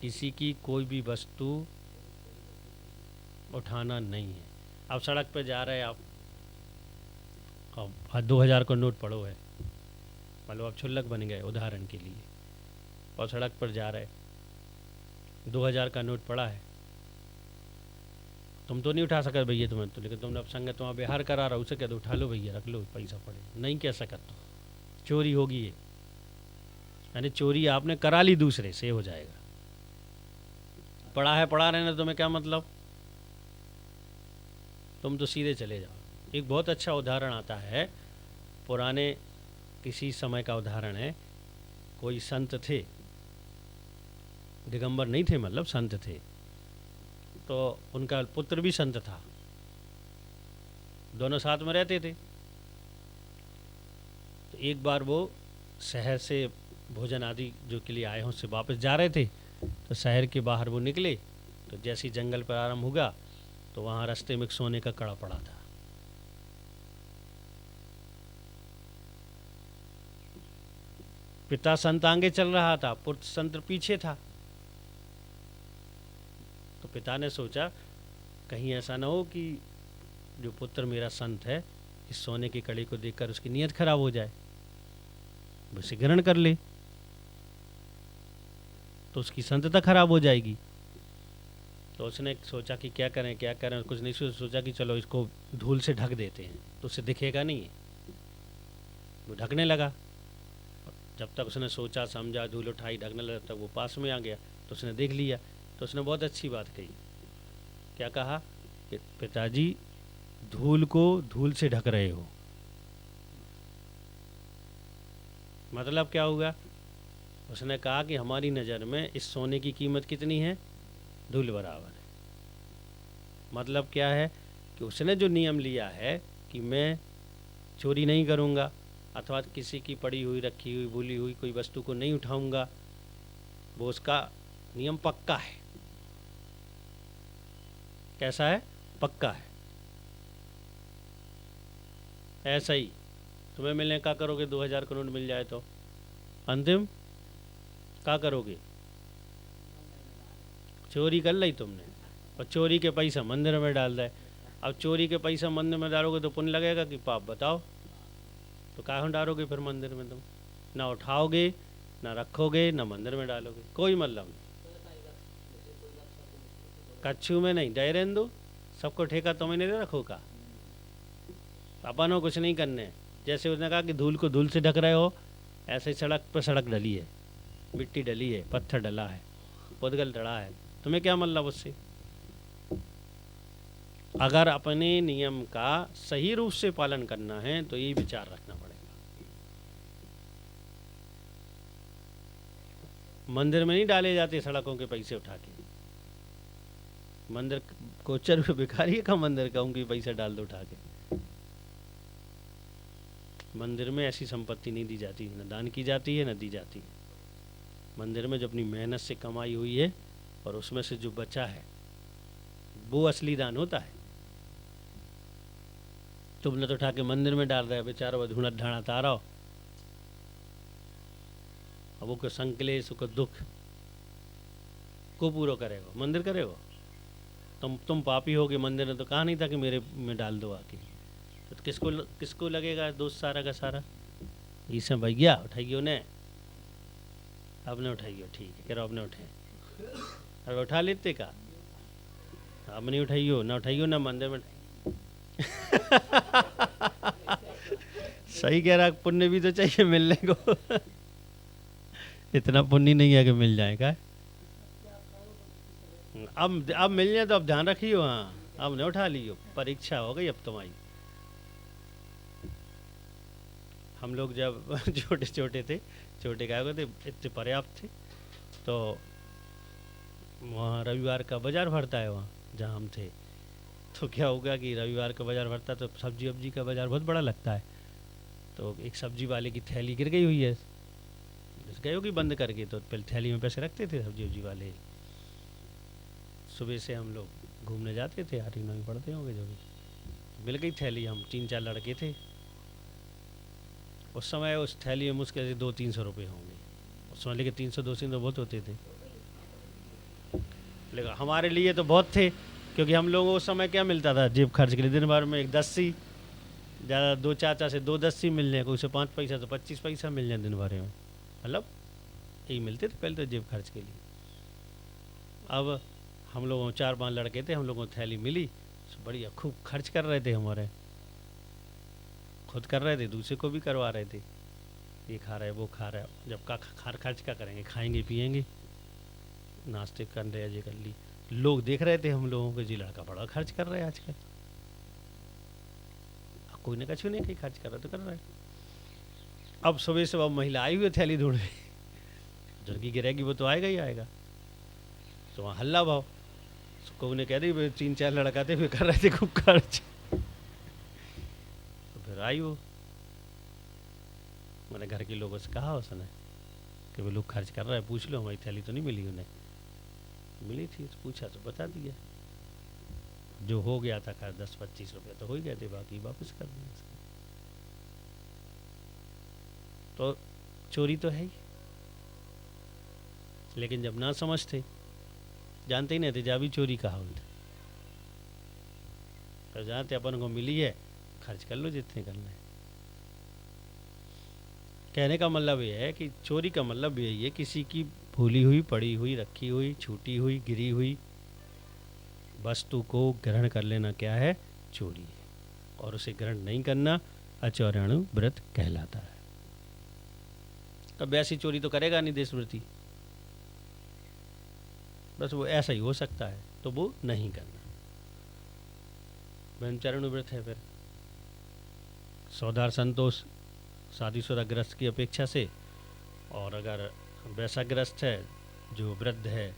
किसी की कोई भी वस्तु उठाना नहीं है। अब सड़क पे जा रहे आप, अब 2000 का नोट पड़ो है, मतलब आप क्षुल्लक बन गए उदाहरण के लिए, और सड़क पर जा रहे, 2000 का नोट पड़ा है, तुम तो नहीं उठा सकते भैया तुम्हें तो, लेकिन तुमने अब संगत वहाँ बिहार करा रहा, उसे कह दो उठा लो भैया, रख लो पैसा पड़े, नहीं कह सकते तो चोरी होगी ये, यानी चोरी आपने करा ली दूसरे से, हो जाएगा। पड़ा है पड़ा रहने, तुम्हें क्या मतलब, तुम तो सीधे चले जाओ। एक बहुत अच्छा उदाहरण आता है, पुराने किसी समय का उदाहरण है। कोई संत थे, दिगंबर नहीं थे, मतलब संत थे, तो उनका पुत्र भी संत था, दोनों साथ में रहते थे। तो एक बार वो शहर से भोजन आदि जो के लिए आए हों उससे वापस जा रहे थे, तो शहर के बाहर वो निकले, तो जैसे ही जंगल पर आरंभ हुआ तो वहाँ रास्ते में एक सोने का कड़ा पड़ा था। पिता संत आगे चल रहा था, पुत्र संत पीछे था। तो पिता ने सोचा कहीं ऐसा ना हो कि जो पुत्र मेरा संत है इस सोने की कड़ी को देखकर उसकी नीयत खराब हो जाए, उसे ग्रहण कर ले तो उसकी संतता खराब हो जाएगी। तो उसने सोचा कि क्या करें क्या करें, कुछ नहीं सोचा कि चलो इसको धूल से ढक देते हैं तो उसे दिखेगा नहीं। वो ढकने लगा, जब तक उसने सोचा समझा, धूल उठाई, ढकने लगा, तब वो पास में आ गया, तो उसने देख लिया। तो उसने बहुत अच्छी बात कही, क्या कहा कि पिताजी धूल को धूल से ढक रहे हो। मतलब क्या होगा, उसने कहा कि हमारी नज़र में इस सोने की कीमत कितनी है, धूल बराबर है। मतलब क्या है कि उसने जो नियम लिया है कि मैं चोरी नहीं करूँगा, अथवा किसी की पड़ी हुई रखी हुई भूली हुई कोई वस्तु को नहीं उठाऊँगा, वो उसका नियम पक्का है। कैसा है, पक्का है। ऐसा ही तुम्हें मिलने क्या करोगे, 2000 का नोट मिल जाए तो अंतिम क्या करोगे, चोरी कर ली तुमने, और चोरी के पैसा मंदिर में डाल दे। अब चोरी के पैसा मंदिर में डालोगे तो पुण्य लगेगा कि पाप, बताओ। तो कहाँ डालोगे फिर मंदिर में, तुम ना उठाओगे ना रखोगे ना मंदिर में डालोगे, कोई मतलब नहीं। कच्छू में नहीं, डैरेन दो, सबको ठेका तुम्हें नहीं रखो का, अपन को कुछ नहीं करने। जैसे उसने कहा कि धूल को धूल से ढक रहे हो, ऐसे सड़क पर सड़क डली है, मिट्टी डली है, पत्थर डला है, पुदगल डला है, तुम्हें क्या मतलब उससे। अगर अपने नियम का सही रूप से पालन करना है तो ये विचार रखना पड़ेगा। मंदिर में नहीं डाले जाते सड़कों के पैसे उठा के, मंदिर कोचर में भिखारी का मंदिर का उनकी पैसा डाल दो उठा के। मंदिर में ऐसी संपत्ति नहीं दी जाती, न दान की जाती है न दी जाती है। मंदिर में जो अपनी मेहनत से कमाई हुई है और उसमें से जो बचा है वो असली दान होता है। तुमने तो उठा के मंदिर में डाल रहे हो, बेचारा वो ढूंढत ढाणत आ रहा हो, अब वो को संकलेश को दुख को पूरा करेगा, मंदिर करेगा। तुम पापी होगे, मंदिर ने तो कहा नहीं था कि मेरे में डाल दो आके, तो किसको लगेगा दोस्त सारा का सारा। इसे भैया उठाइयो ने, आपने उठाइयो, ठीक है, कह रहा आपने उठाए, अब उठा लेते का, अब नहीं उठाइयो, ना उठाइयो ना मंदिर में सही कह रहा, पुण्य भी तो चाहिए मिलने को इतना पुण्य नहीं है कि मिल जाएगा। अब मिल जाए तो अब ध्यान रखियो, हाँ अब नहीं उठा लियो, परीक्षा हो गई अब तुम्हारी। हम लोग जब छोटे छोटे थे, छोटे गाय थे, इतने पर्याप्त थे, तो वहाँ रविवार का बाज़ार भरता है वहाँ जहाँ हम थे। तो क्या होगा कि रविवार का बाज़ार भरता तो सब्जी वब्जी का बाज़ार बहुत बड़ा लगता है। तो एक सब्जी वाले की थैली गिर गई हुई है, गए होगी बंद करके, तो पहले थैली में पैसे रखते थे सब्जी वब्जी वाले। सुबह से हम लोग घूमने जाते थे, 8वीं 9वीं पढ़ते होंगे जो भी, मिल गई थैली, हम 3-4 लड़के थे उस समय। उस थैली में मुश्किल से 200-300 रुपये होंगे उस समय, लेकिन 300-200 बहुत होते थे। लेकिन हमारे लिए तो बहुत थे, क्योंकि हम लोगों को उस समय क्या मिलता था जेब खर्च के लिए, दिन भर में एक 10सी, ज़्यादा दो चाचा से 2 10सी मिल जाए, कोई से 5 पैसा तो 25 पैसा मिल जाए दिन भर में, मतलब यही मिलते थे पहले तो जेब खर्च के लिए। अब हम लोगों 4 5 लड़के थे, हम लोगों को थैली मिली, बढ़िया खूब खर्च कर रहे थे, हमारे खुद कर रहे थे, दूसरे को भी करवा रहे थे, ये खा रहा है वो खा रहा है, जब का खर्च क्या करेंगे, खाएंगे पिएंगे, नाश्ते कर रहे ये कर ली। लोग देख रहे थे हम लोगों को, जी लड़का बड़ा खर्च कर रहा है आजकल, कोई ने कछु नहीं कहीं खर्च कर रहा तो कर रहा है। अब सुबह सुबह महिला आई हुई थैली ढूंढ रही, जिनकी गिरेगी वो तो आएगा ही आएगा, तो वहाँ हल्ला भाव, को ने कह दी 3 4 लड़का थे, फिर कर रहे थे खूब खर्च, तो फिर आई वो, मैंने घर के लोगों से कहा उसने कि वो लोग खर्च कर रहा है, पूछ लो, हमारी थैली तो नहीं मिली उन्हें, मिली थी तो पूछा तो बता दिया, जो हो गया था खैर 10 25 रुपये तो हो ही गए थे, बाकी वापस कर दिए उसको। तो चोरी तो है ही, लेकिन जब ना समझते, जानते ही नहीं थे जा भी चोरी कहा बोलते, तो जानते अपन को मिली है खर्च कर लो जितने करना है। कहने का मतलब ये है कि चोरी का मतलब यही है, किसी की भूली हुई, पड़ी हुई, रखी हुई, छूटी हुई, गिरी हुई वस्तु को ग्रहण कर लेना क्या है, चोरी है, और उसे ग्रहण नहीं करना अचौर्याणु व्रत कहलाता है। अब ऐसी चोरी तो करेगा नहीं देशव्रती, बस वो ऐसा ही हो सकता है, तो वो नहीं करना, ब्रह्मचारिणी व्रत है। फिर सौदार संतोष शादीशुदा ग्रस्त की अपेक्षा से, और अगर वैसा ग्रस्त है जो वृद्ध है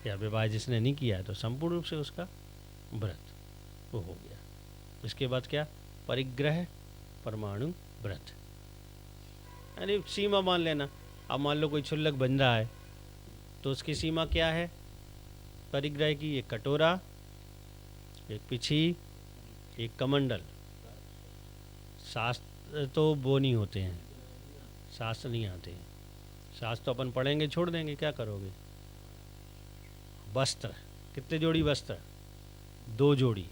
या विवाह जिसने नहीं किया है, तो संपूर्ण रूप से उसका व्रत वो हो गया। इसके बाद क्या, परिग्रह परमाणु व्रत, यानी सीमा मान लेना। अब मान लो कोई क्षुल्लक बन रहा है, तो उसकी सीमा क्या है परिग्रह की, एक कटोरा, एक पिछी, एक कमंडल। शास्त्र तो वो नहीं होते हैं, शास्त्र नहीं आते हैं, शास्त्र तो अपन पढ़ेंगे छोड़ देंगे, क्या करोगे। वस्त्र, कितने जोड़ी वस्त्र, 2 जोड़ी,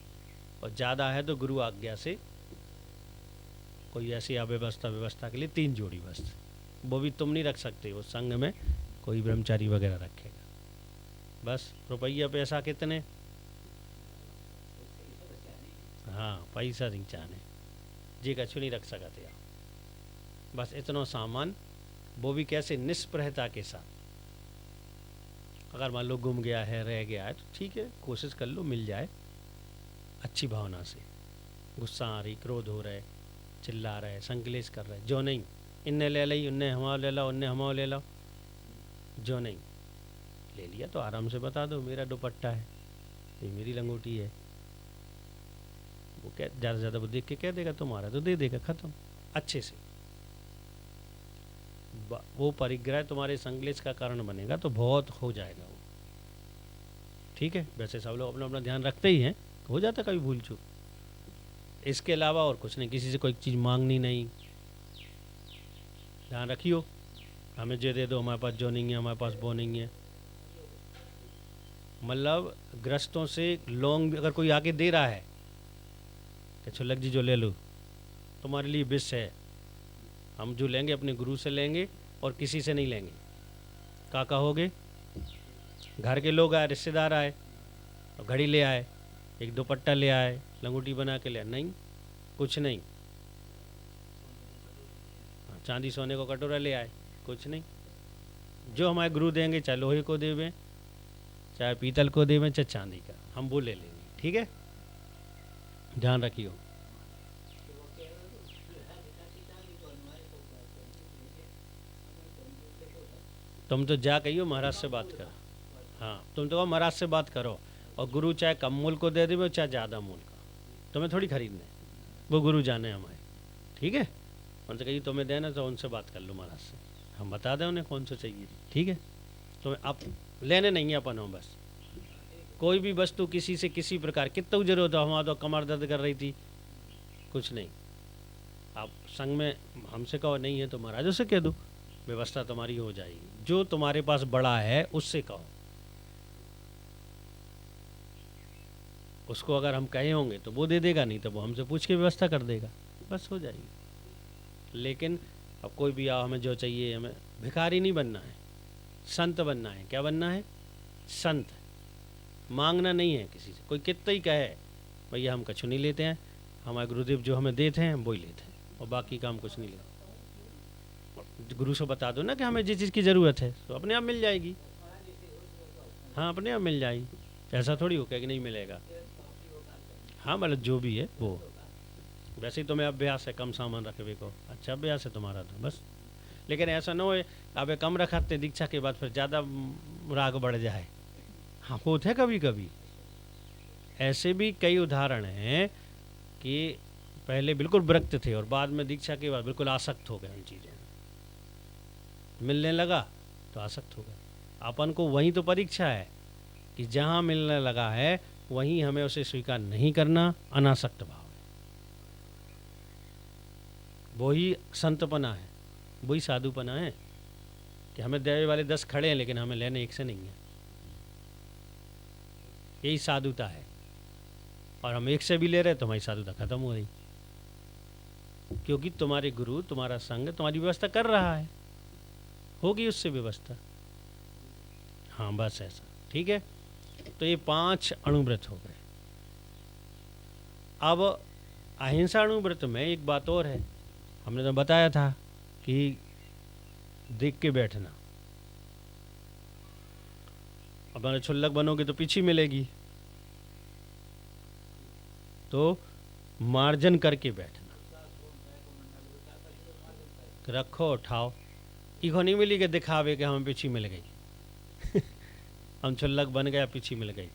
और ज़्यादा है तो गुरु आज्ञा से कोई ऐसी व्यवस्था के लिए 3 जोड़ी वस्त्र, वो भी तुम नहीं रख सकते, वो संघ में कोई ब्रह्मचारी वगैरह रखेगा। बस रुपया पैसा कितने, हाँ पैसा नहीं चाहने, जी कछु नहीं रख सकते आप, बस इतना सामान, वो भी कैसे, निष्प्रहता के साथ। अगर मान लो गुम गया है, रह गया है, तो ठीक है, कोशिश कर लो मिल जाए, अच्छी भावना से, गुस्सा आ रही, क्रोध हो रहा है, चिल्ला रहा है, संकलेश कर रहा है, जो नहीं, इनने ले ली, उनने हमारा ले लो, उनने हमारा ले लो, जो नहीं ले लिया तो आराम से बता दो मेरा दुपट्टा है, ये मेरी लंगोटी है, वो क्या ज़्यादा से ज़्यादा वो देख के कह देगा तुम्हारा, तो दे देगा, ख़त्म, अच्छे से। वो परिग्रह तुम्हारे संकलेश का कारण बनेगा तो बहुत हो जाएगा वो, ठीक है। वैसे सब लोग अपना अपना ध्यान रखते ही हैं, हो जाता कभी भूल चूक, इसके अलावा और कुछ नहीं, किसी से कोई चीज़ मांगनी नहीं, ध्यान रखियो, हमें जो दे दो, हमारे पास जो नहीं है, हमारे पास वो नहीं है। मतलब ग्रस्तों से लौंग भी अगर कोई आके दे रहा है कि छुल्लक जी जो ले लो, तुम्हारे लिए विष है, हम जो लेंगे अपने गुरु से लेंगे और किसी से नहीं लेंगे। का कहोगे, घर के लोग आए, रिश्तेदार आए, तो घड़ी ले आए, एक दुपट्टा ले आए, लंगोटी बना के ले आए, नहीं कुछ नहीं, चांदी सोने को कटोरा ले आए, कुछ नहीं। जो हमारे गुरु देंगे, चाहे लोहे को देवें, चाहे पीतल को देवें, चाहे चांदी का, हम वो ले लेंगे, ठीक है, ध्यान रखियो। तुम तो जा कहियो महाराज से बात करो, हाँ तुम तो महाराज से बात करो, और गुरु चाहे कम मूल को दे देवे चाहे ज़्यादा मूल का, तुम्हें थोड़ी खरीदना है, वो गुरु जाने हमारे, ठीक है। उनसे कहिए तुम्हें देना तो उनसे बात कर लो महाराज से, हम बता दें उन्हें कौन सा चाहिए, ठीक है। तो आप लेने नहीं है अपन हो, बस कोई भी वस्तु किसी से किसी प्रकार, कितना जरूरत हो, हमारा तो कमर दर्द कर रही थी, कुछ नहीं, आप संग में हमसे कहो नहीं है तो महाराजों से कह दो, व्यवस्था तुम्हारी हो जाएगी। जो तुम्हारे पास बड़ा है उससे कहो, उसको अगर हम कहे होंगे तो वो दे देगा, नहीं तो वो हमसे पूछ के व्यवस्था कर देगा, बस हो जाएगी। लेकिन अब कोई भी आओ, हमें जो चाहिए, हमें भिखारी नहीं बनना है, संत बनना है। क्या बनना है? संत। मांगना नहीं है किसी से। कोई कितना ही कहे भैया हम कछु नहीं लेते हैं, हमारे गुरुदेव जो हमें देते हैं हम वही लेते हैं, और बाकी का हम कुछ नहीं लेते। गुरु से बता दो ना कि हमें जिस चीज़ की ज़रूरत है तो अपने आप मिल जाएगी। हाँ, अपने आप मिल जाएगी। ऐसा थोड़ी हो कि नहीं मिलेगा। हाँ, मतलब जो भी है वो, वैसे ही तुम्हें अभ्यास है कम सामान रखने को, अच्छा अभ्यास है तुम्हारा तो बस। लेकिन ऐसा ना हो अब कम रखाते दीक्षा के बाद फिर ज़्यादा राग बढ़ जाए। हाँ, होता है कभी कभी। ऐसे भी कई उदाहरण हैं कि पहले बिल्कुल विरक्त थे और बाद में दीक्षा के बाद बिल्कुल आसक्त हो गए उन चीज़ों में। मिलने लगा तो आसक्त हो गए। अपन को वही तो परीक्षा है कि जहाँ मिलने लगा है वहीं हमें उसे स्वीकार नहीं करना, अनासक्त भाव है। वही संतपना है, वही साधुपना है कि हमें देने वाले 10 खड़े हैं लेकिन हमें लेने एक से नहीं है। यही साधुता है। और हम एक से भी ले रहे तो हमारी साधुता खत्म हो गई, क्योंकि तुम्हारे गुरु, तुम्हारा संग तुम्हारी व्यवस्था कर रहा है, होगी उससे व्यवस्था। हाँ, बस ऐसा। ठीक है, तो ये 5 अणुव्रत हो गए। अब अहिंसा अणुव्रत में एक बात और है, हमने तो बताया था कि देख के बैठना। अब मैंने छुल्लक बनोगे तो पीछे मिलेगी, तो मार्जन करके बैठना। रखो उठाओ, इको नहीं मिली कि दिखावे कि हमें पीछे मिल गई हम छुल्लक बन गया, पीछे मिल गई।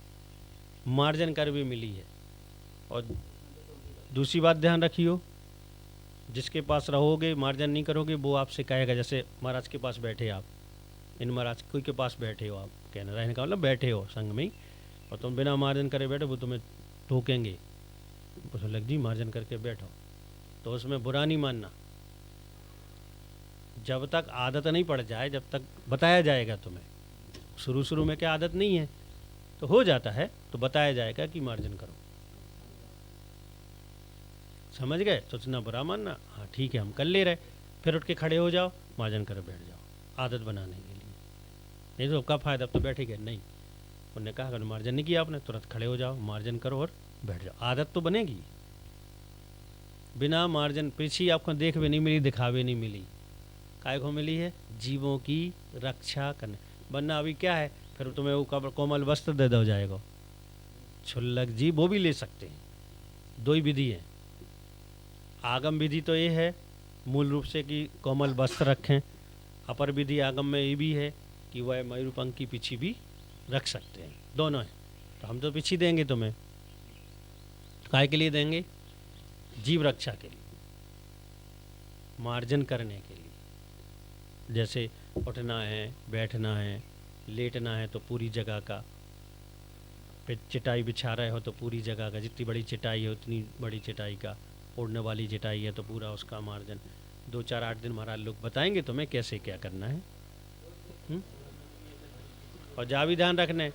मार्जन कर भी मिली है। और दूसरी बात ध्यान रखियो, जिसके पास रहोगे मार्जन नहीं करोगे वो आपसे कहेगा, जैसे महाराज के पास बैठे आप, इन महाराज कोई के पास बैठे हो आप, कहना रहने का मतलब बैठे हो संग में ही, और तुम बिना मार्जन करे बैठो, वो तुम्हें टोकेंगे। लग जी मार्जन करके बैठो, तो उसमें बुरा नहीं मानना। जब तक आदत नहीं पड़ जाए, जब तक बताया जाएगा तुम्हें, शुरू शुरू में क्या आदत नहीं है तो हो जाता है, तो बताया जाएगा कि मार्जन करो, समझ गए? तो इतना बुरा मानना, हाँ ठीक है हम कर ले रहे, फिर उठ के खड़े हो जाओ, मार्जन कर बैठ जाओ, आदत बनाने के लिए। नहीं तो क्या फ़ायदा, अब तो बैठे गए। नहीं, उन्होंने कहा अगर मार्जन नहीं किया आपने, तुरंत खड़े हो जाओ, मार्जन करो और बैठ जाओ, आदत तो बनेगी। बिना मार्जन पीछे आपको देख भी नहीं मिली, दिखावे नहीं मिली, काय को मिली है? जीवों की रक्षा करने। वरना अभी क्या है, फिर तुम्हें वो कोमल वस्त्र दे दो जाएगा, छुल्लक जी वो भी ले सकते हैं। 2 ही विधि है। आगम विधि तो ये है मूल रूप से कि कोमल वस्त्र रखें, अपर विधि आगम में ये भी है कि वह मयूर पंख की पीछे भी रख सकते हैं, दोनों है। तो हम तो पीछे देंगे तुम्हें, काय के लिए देंगे? जीव रक्षा के लिए, मार्जन करने के लिए। जैसे उठना है, बैठना है, लेटना है तो पूरी जगह का, फिर चटाई बिछा रहे हो तो पूरी जगह का, जितनी बड़ी चटाई है उतनी बड़ी चटाई का, ओढ़ने वाली चटाई है तो पूरा उसका मार्जन। 2 4 8 दिन महाराज लोग बताएंगे तुम्हें कैसे क्या करना है। और जा भी ध्यान रखने,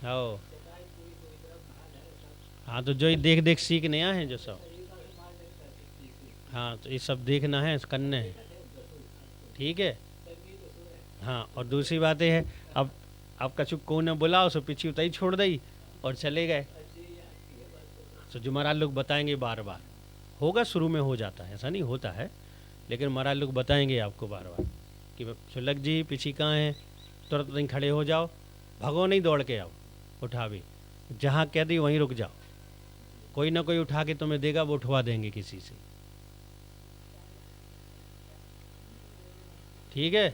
आओ। हाँ, तो जो ही देख देख सीखने आए हैं जो सब, हाँ तो ये सब देखना है, करने हैं, ठीक है। हाँ, और दूसरी बात ये है, अब कछु को ने बुलाओ सो पीछे उतई छोड़ दई और चले गए। तो जो महाराज लोग बताएंगे बार बार, होगा शुरू में हो जाता है, ऐसा नहीं होता है, लेकिन महाराज लोग बताएंगे आपको बार बार कि छुल्लक जी पीछे कहाँ हैं, तुरंत वहीं खड़े हो जाओ, भगो नहीं, दौड़ के आओ, उठा भी, जहाँ कह दी वहीं रुक जाओ, कोई ना कोई उठा के तुम्हें देगा, वो उठवा देंगे किसी से, ठीक है।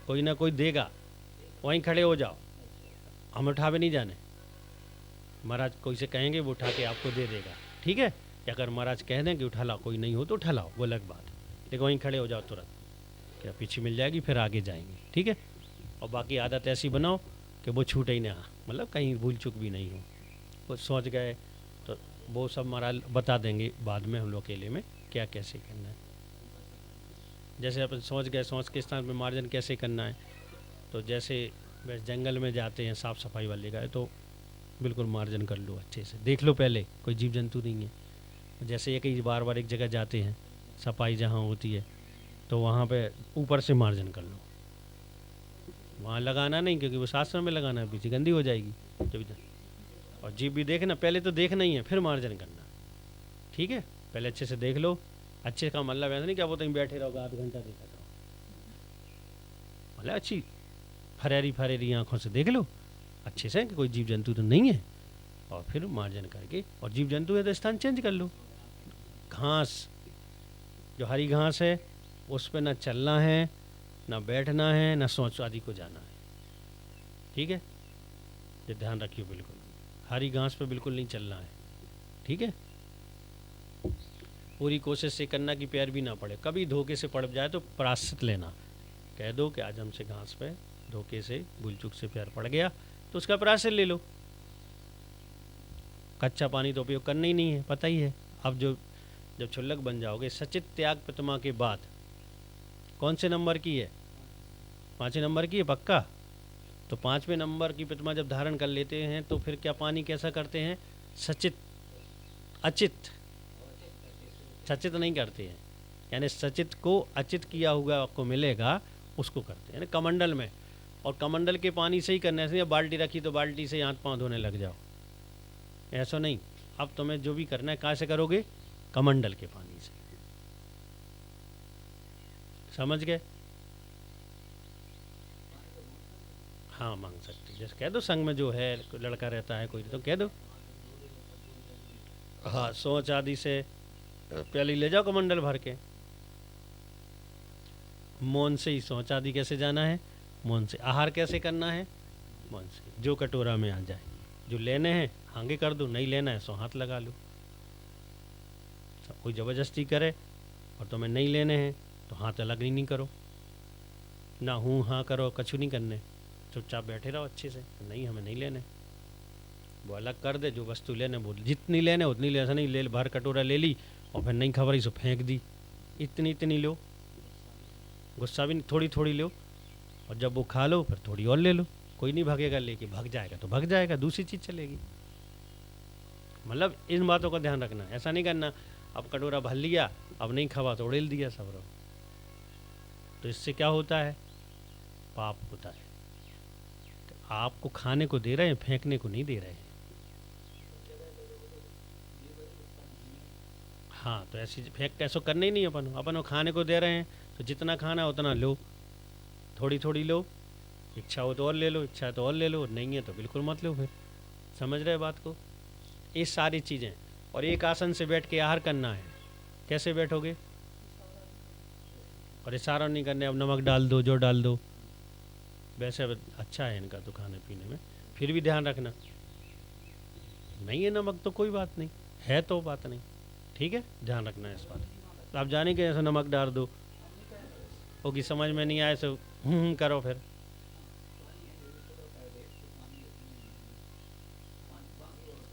कोई ना कोई देगा, वहीं खड़े हो जाओ, हम उठा भी नहीं जाने। महाराज कोई से कहेंगे वो उठा के आपको दे देगा, ठीक है। या अगर महाराज कह दें कि उठा लाओ, कोई नहीं हो तो उठा लाओ, वो अलग बात है, लेकिन वहीं खड़े हो जाओ तुरंत, क्या पीछे मिल जाएगी, फिर आगे जाएंगे, ठीक है। और बाकी आदत ऐसी बनाओ कि वो छूटे ही ना, मतलब कहीं भूल चूक भी नहीं हो। वो सोच गए तो वो सब महाराज बता देंगे बाद में, हम लोग अकेले में क्या कैसे करना है। जैसे अपन सोच गए, सोच के स्थान पर मार्जन कैसे करना है, तो जैसे जंगल में जाते हैं साफ़ सफाई वाली जगह, तो बिल्कुल मार्जन कर लो, अच्छे से देख लो, पहले कोई जीव जंतु नहीं है। जैसे ये कि बार बार एक जगह जाते हैं, सफाई जहाँ होती है तो वहाँ पे ऊपर से मार्जन कर लो, वहाँ लगाना नहीं, क्योंकि वो शास्त्र में लगाना है, पीछे गंदी हो जाएगी। और जीव भी देखना, पहले तो देखना ही है, फिर मार्जन करना, ठीक है। पहले अच्छे से देख लो, अच्छे का मतलब ऐसा नहीं क्या बोलते बैठे रहोगे आध घंटा देखा रहो, मतलब अच्छी फरेरी फरेरी आँखों से देख लो अच्छे से कि कोई जीव जंतु तो नहीं है, और फिर मार्जन करके, और जीव जंतु है तो स्थान चेंज कर लो। घास, जो हरी घास है उस पर ना चलना है, ना बैठना है, ना शौच आदि को जाना है, ठीक है, ये ध्यान रखिए। बिल्कुल हरी घास पे बिल्कुल नहीं चलना है, ठीक है। पूरी कोशिश से करना कि पैर भी ना पड़े, कभी धोखे से पड़ जाए तो प्रायश्चित लेना, कह दो कि आज हमसे घास पे धोखे से भूल चूक से पैर पड़ गया, तो उसका प्रायश्चित ले लो। कच्चा पानी तो उपयोग करना ही नहीं है, पता ही है। अब जब क्षुल्लक बन जाओगे, सचित त्याग प्रतिमा के बाद कौन से नंबर की है? 5वें नंबर की है पक्का। तो 5वें नंबर की प्रतिमा जब धारण कर लेते हैं तो फिर क्या पानी कैसा करते हैं? सचित, अचित, सचित नहीं करते हैं, यानी सचित को अचित किया हुआ आपको मिलेगा, उसको करते हैं, यानी कमंडल में। और कमंडल के पानी से ही करने से, बाल्टी रखी तो बाल्टी से हाथ पाँव धोने लग जाओ, ऐसा नहीं। अब तुम्हें जो भी करना है कहाँ से करोगे? कमंडल के पानी से, समझ गए? हाँ मांग सकते, जैसे कह दो संग में जो है लड़का रहता है कोई तो कह दो, हाँ सोच आदि से पहले ले जाओ कमंडल भर के। मौन से ही सोच आदि कैसे जाना है? मौन से। आहार कैसे करना है? मौन से, जो कटोरा में आ जाए। जो लेने हैं आगे कर दो, नहीं लेना है सो हाथ लगा लो। कोई ज़बरदस्ती करे और तुम्हें नहीं लेने हैं तो हाथ अलग नहीं करो, ना हूँ हाँ करो, कछु नहीं करने, चुपचाप बैठे रहो अच्छे से, नहीं हमें नहीं लेने, वो अलग कर दे। जो वस्तु लेने वो जितनी लेने उतनी ले, ऐसा नहीं ले भर कटोरा ले ली और फिर नहीं खबर इसे फेंक दी, इतनी इतनी लो, गुस्सा भी थोड़ी थोड़ी लो, और जब वो खा लो फिर थोड़ी और ले लो। कोई नहीं भागेगा लेके, भाग जाएगा तो भाग जाएगा, दूसरी चीज़ चलेगी। मतलब इन बातों का ध्यान रखना, ऐसा नहीं करना अब कटोरा भर लिया अब नहीं खावा तो उड़ेल दिया सब रो, तो इससे क्या होता है? पाप होता है। तो आपको खाने को दे रहे हैं, फेंकने को नहीं दे रहे हैं। हाँ तो ऐसी फेंक ऐसा करना ही नहीं, अपन खाने को दे रहे हैं तो जितना खाना उतना लो, थोड़ी थोड़ी लो, इच्छा हो तो और ले लो, इच्छा है तो और ले लो, नहीं है तो बिल्कुल मत लो। फिर समझ रहे बात को? ये सारी चीज़ें। और एक आसन से बैठ के आहार करना है, कैसे बैठोगे? और इशारा नहीं करने अब नमक डाल दो, जो डाल दो, वैसे अच्छा है इनका तो खाने पीने में, फिर भी ध्यान रखना, नहीं है नमक तो कोई बात नहीं है, तो बात नहीं, ठीक है, ध्यान रखना है इस बात। तो आप जाने के ऐसा नमक डाल दो, वो कि समझ में नहीं आए तो करो फिर।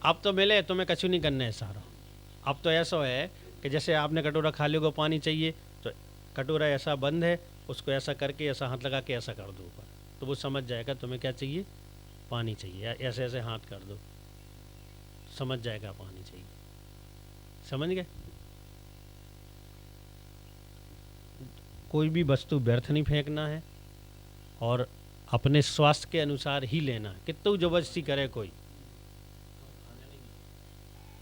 अब तो मिले तुम्हें कछु नहीं करना है सारा। अब तो ऐसा है कि जैसे आपने कटोरा खा लियोगे, पानी चाहिए तो कटोरा ऐसा बंद है, उसको ऐसा करके ऐसा हाथ लगा के ऐसा कर दो ऊपर, तो वो समझ जाएगा तुम्हें क्या चाहिए, पानी चाहिए। ऐसे ऐसे हाथ कर दो, समझ जाएगा पानी चाहिए। समझ गए? कोई भी वस्तु व्यर्थ नहीं फेंकना है, और अपने स्वास्थ्य के अनुसार ही लेना है। कितनी जबरदस्ती करे कोई,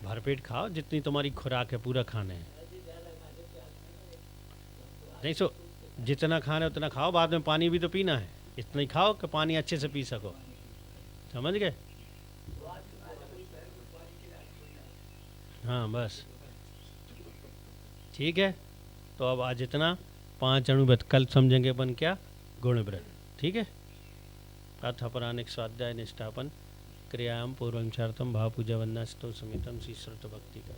भरपेट खाओ, जितनी तुम्हारी खुराक है पूरा खाने है, नहीं सो जितना खाना है उतना खाओ, बाद में पानी भी तो पीना है, इतना ही खाओ कि पानी अच्छे से पी सको। समझ गए? हाँ बस ठीक है। तो अब आज इतना 5 अणुव्रत, कल समझेंगे अपन क्या, गुणव्रत, ठीक है। अथ अपरानिक स्वाध्याय निष्ठापन क्रियाम पूर्वंचार्थम भाव पूजा वन्नास्तव समितम श्री श्रुत भक्ति का